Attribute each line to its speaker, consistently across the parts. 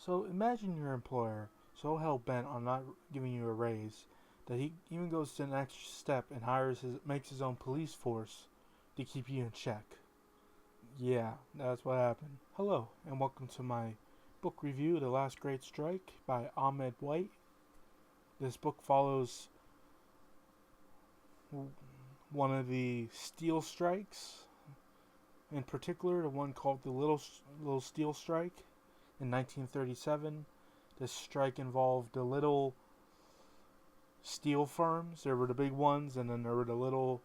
Speaker 1: So imagine your employer so hell bent on not giving you a raise that he even goes to an extra step and makes his own police force to keep you in check. Yeah, that's what happened. Hello, and welcome to my book review, The Last Great Strike by Ahmed White. This book follows one of the steel strikes, in particular the one called the Little Steel Strike in 1937. This strike involved the little steel firms. There were the big ones, and then there were the little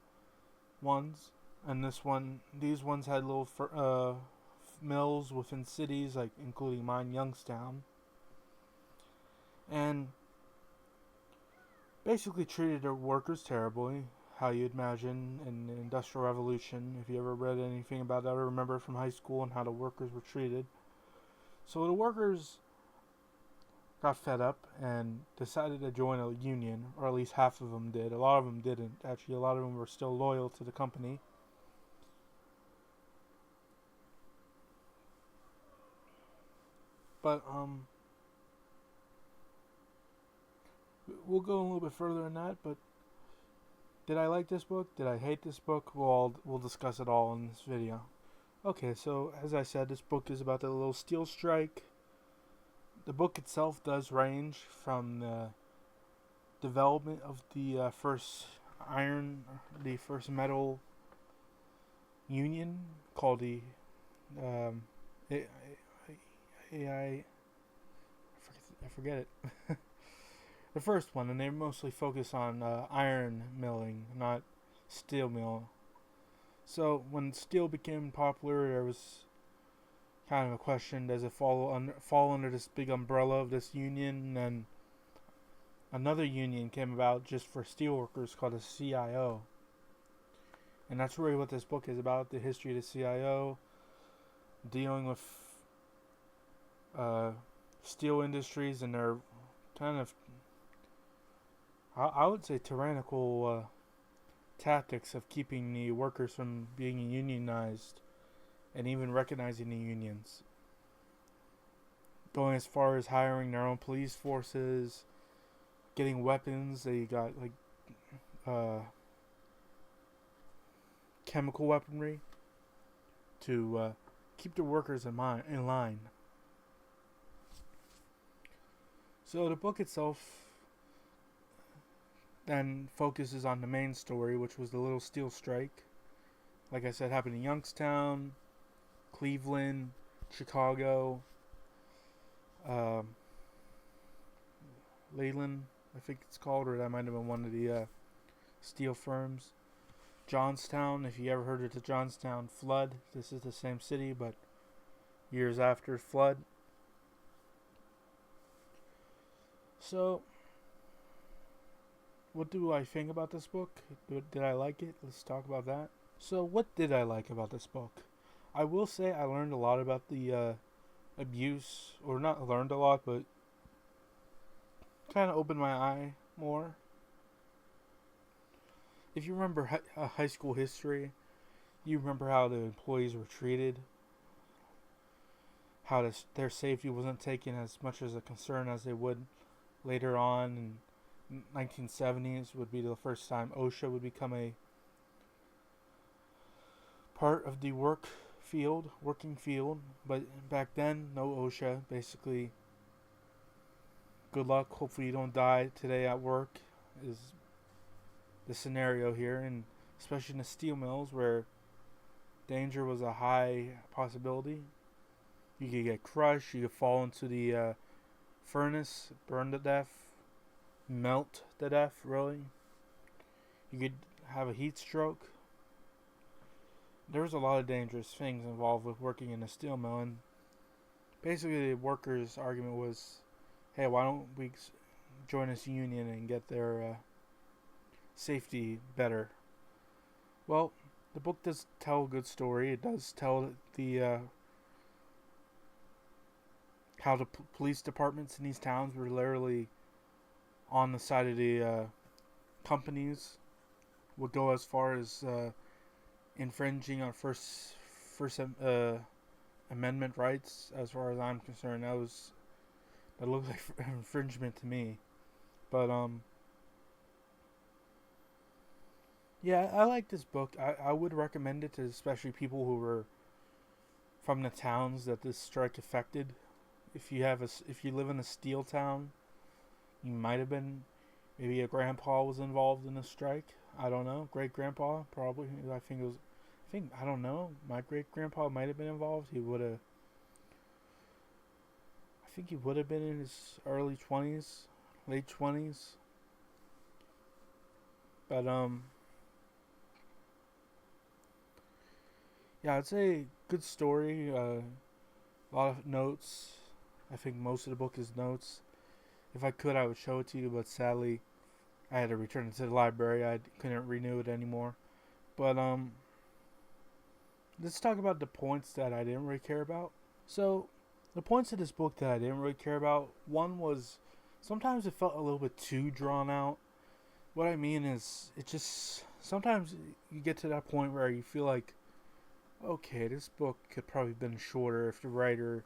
Speaker 1: ones. And these ones had little mills within cities, like including mine, Youngstown, and basically treated their workers terribly. How you'd imagine in the Industrial Revolution, if you ever read anything about that or remember from high school, and how the workers were treated. So the workers got fed up and decided to join a union, or at least half of them did. A lot of them didn't. Actually, a lot of them were still loyal to the company. But we'll go a little bit further in that. But did I like this book? Did I hate this book? We'll discuss it all in this video. Okay, so as I said, this book is about the little steel strike. The book itself does range from the development of the first metal union called the AI. I forget it. The first one, and they mostly focus on iron milling, not steel mill. So when steel became popular, there was kind of a question: does it fall under this big umbrella of this union? And another union came about just for steelworkers called the CIO, and that's really what this book is about: the history of the CIO, dealing with steel industries and their kind of, I would say, tyrannical tactics of keeping the workers from being unionized and even recognizing the unions. Going as far as hiring their own police forces, getting weapons. They got like chemical weaponry to keep the workers in line. So the book itself then focuses on the main story, which was the Little Steel Strike. Like I said, happened in Youngstown, Cleveland, Chicago, Leyland, I think it's called, or that might have been one of the steel firms. Johnstown, if you ever heard of the Johnstown flood, this is the same city, but years after flood. So, what do I think about this book? Did I like it? Let's talk about that. So, what did I like about this book? I will say I learned a lot about the abuse, or not learned a lot, but kind of opened my eye more. If you remember high school history, you remember how the employees were treated, how their safety wasn't taken as much as a concern as they would later on. In 1970s would be the first time OSHA would become a part of the working field. But back then, no OSHA. Basically, good luck. Hopefully, you don't die today at work. Is the scenario here, and especially in the steel mills where danger was a high possibility. You could get crushed. You could fall into the furnace, burn to death, melt to death. Really, you could have a heat stroke. There was a lot of dangerous things involved with working in a steel mill, and basically the workers' argument was, "Hey, why don't we join this union and get their safety better?" Well, the book does tell a good story. It does tell the how the police departments in these towns were literally on the side of the companies, would go as far as infringing on First Amendment rights. As far as I'm concerned, that was It looks like infringement to me. But yeah, I like this book. I would recommend it to especially people who were from the towns that this strike affected. If you live in a steel town, you might have been, maybe a grandpa was involved in the strike. I don't know. Great grandpa probably. I think it was. I don't know. My great grandpa might have been involved. He would have. I think he would have been in his early 20s, late 20s. But yeah, I'd say good story. A lot of notes. I think most of the book is notes. If I could, I would show it to you, but sadly, I had to return it to the library. I couldn't renew it anymore. But let's talk about the points that I didn't really care about. So, the points of this book that I didn't really care about, one was sometimes it felt a little bit too drawn out. What I mean is, it just sometimes you get to that point where you feel like, okay, this book could probably have been shorter if the writer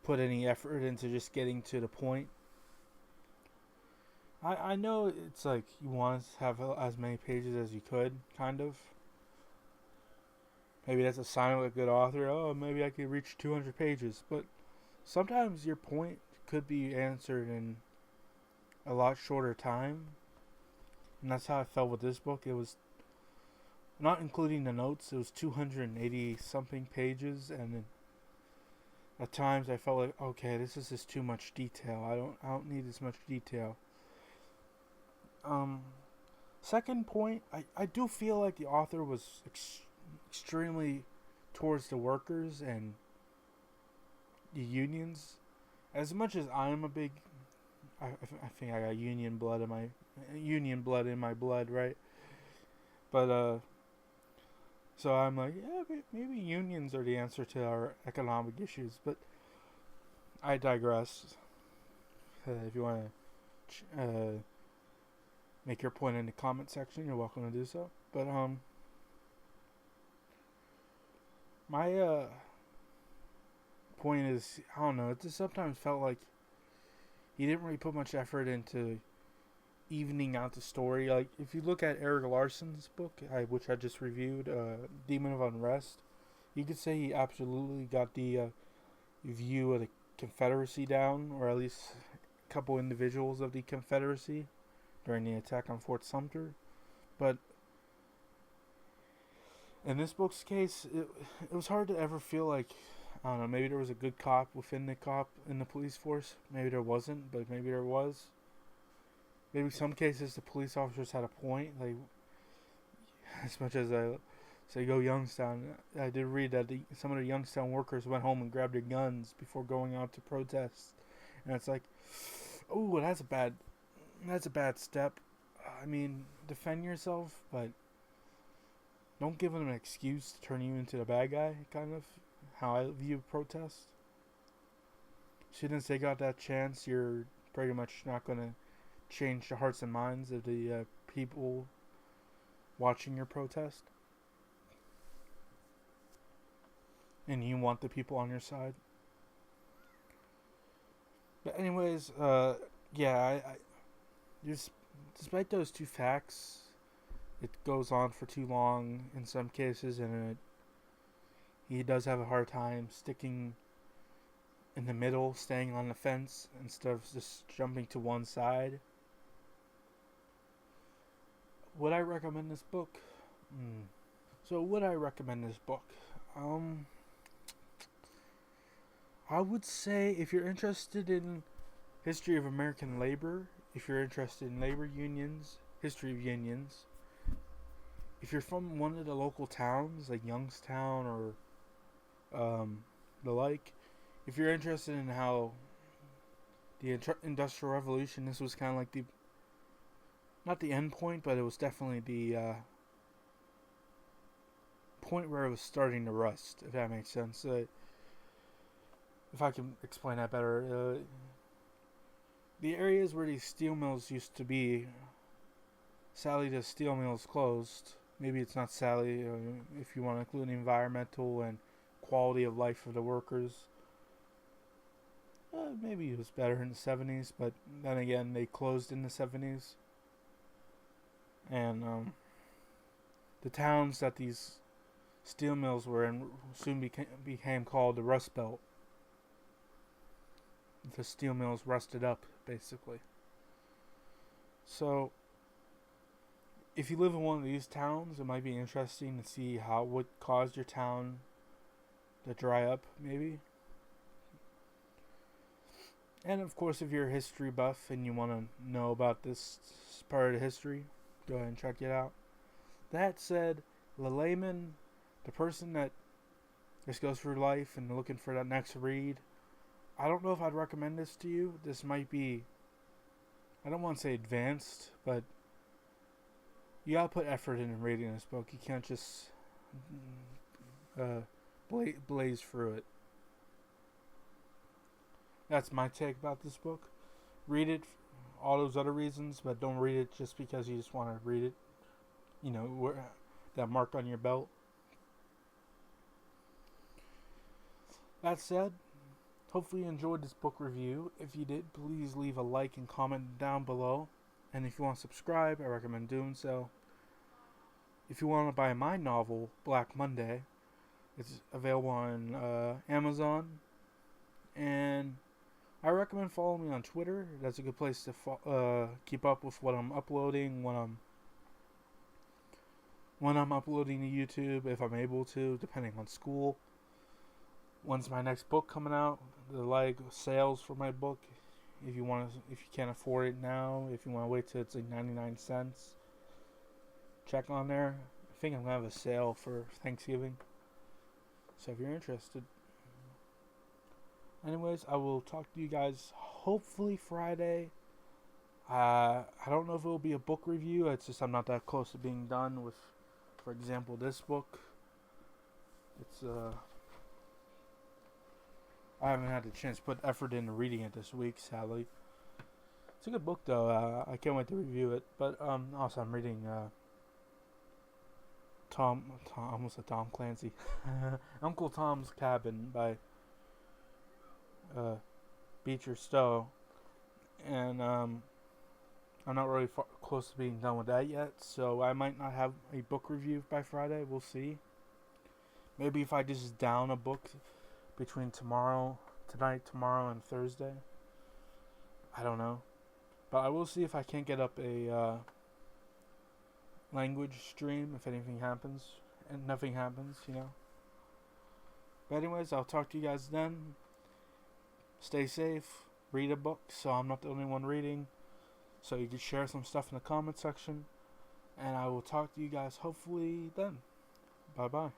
Speaker 1: put any effort into just getting to the point. I know it's like you want to have as many pages as you could, kind of. Maybe that's a sign of a good author. Oh, maybe I could reach 200 pages. But sometimes your point could be answered in a lot shorter time. And that's how I felt with this book. It was, not including the notes, it was 280 something pages. And at times I felt like, okay, this is just too much detail. I don't need as much detail. Um, Second point, I do feel like the author was extremely towards the workers and the unions. As much as I'm a big, I think I got union blood in my blood, right? But so I'm like, yeah, maybe unions are the answer to our economic issues. But I digress. If you want to make your point in the comment section, you're welcome to do so. But my point is, I don't know, it just sometimes felt like he didn't really put much effort into evening out the story. Like, if you look at Eric Larson's book, which I just reviewed, Demon of Unrest, you could say he absolutely got the view of the Confederacy down, or at least a couple individuals of the Confederacy during the attack on Fort Sumter. But in this book's case, it was hard to ever feel like, I don't know, maybe there was a good cop within in the police force. Maybe there wasn't, but maybe there was. Maybe some cases the police officers had a point. Like, as much as I say go Youngstown, I did read that some of the Youngstown workers went home and grabbed their guns before going out to protest. And it's like, oh, that's a bad step. I mean, defend yourself, but don't give them an excuse to turn you into the bad guy, kind of how I view protest. Since they got that chance, you're pretty much not going to change the hearts and minds of the people watching your protest. And you want the people on your side. But anyways, yeah, I just, despite those two facts, it goes on for too long in some cases, and he does have a hard time sticking in the middle, staying on the fence instead of just jumping to one side. Would I recommend this book? So would I recommend this book? I would say if you're interested in history of American labor, if you're interested in labor unions, history of unions, if you're from one of the local towns like Youngstown or the like, if you're interested in how the Industrial Revolution, this was kind of like not the end point, but it was definitely the point where it was starting to rust, if that makes sense. If I can explain that better, the areas where these steel mills used to be, sadly the steel mills closed. Maybe it's not sadly, if you want to include the environmental and quality of life of the workers. maybe it was better in the 70s, but then again, they closed in the 70s. And the towns that these steel mills were in soon became called the Rust Belt. The steel mills rusted up, basically. So, if you live in one of these towns, it might be interesting to see what caused your town to dry up, maybe. And of course, if you're a history buff and you want to know about this part of history, go ahead and check it out. That said, the layman, the person that just goes through life and looking for that next read, I don't know if I'd recommend this to you. This might be, I don't want to say advanced, but you gotta put effort into reading this book. You can't just blaze through it. That's my take about this book. Read it for all those other reasons, but don't read it just because you just want to read it. You know, that mark on your belt. That said, hopefully you enjoyed this book review. If you did, please leave a like and comment down below. And if you want to subscribe, I recommend doing so. If you want to buy my novel, Black Monday, it's available on Amazon. And I recommend following me on Twitter. That's a good place to keep up with what I'm uploading when I'm uploading to YouTube, if I'm able to, depending on school. When's my next book coming out? The sales for my book. If you can't afford it now, if you want to wait till it's like 99 cents, check on there. I think I'm gonna have a sale for Thanksgiving. So if you're interested. Anyways, I will talk to you guys hopefully Friday. I don't know if it will be a book review. It's just I'm not that close to being done with, for example, this book. I haven't had the chance to put effort into reading it this week, sadly. It's a good book, though. I can't wait to review it. But also, I'm reading almost a Tom Clancy, Uncle Tom's Cabin by Beecher Stowe, and I'm not really close to being done with that yet. So I might not have a book review by Friday. We'll see. Maybe if I just down a book between tomorrow, and Thursday. I don't know. But I will see if I can't get up a language stream if anything happens. And nothing happens, you know. But anyways, I'll talk to you guys then. Stay safe. Read a book so I'm not the only one reading. So you can share some stuff in the comment section. And I will talk to you guys hopefully then. Bye bye.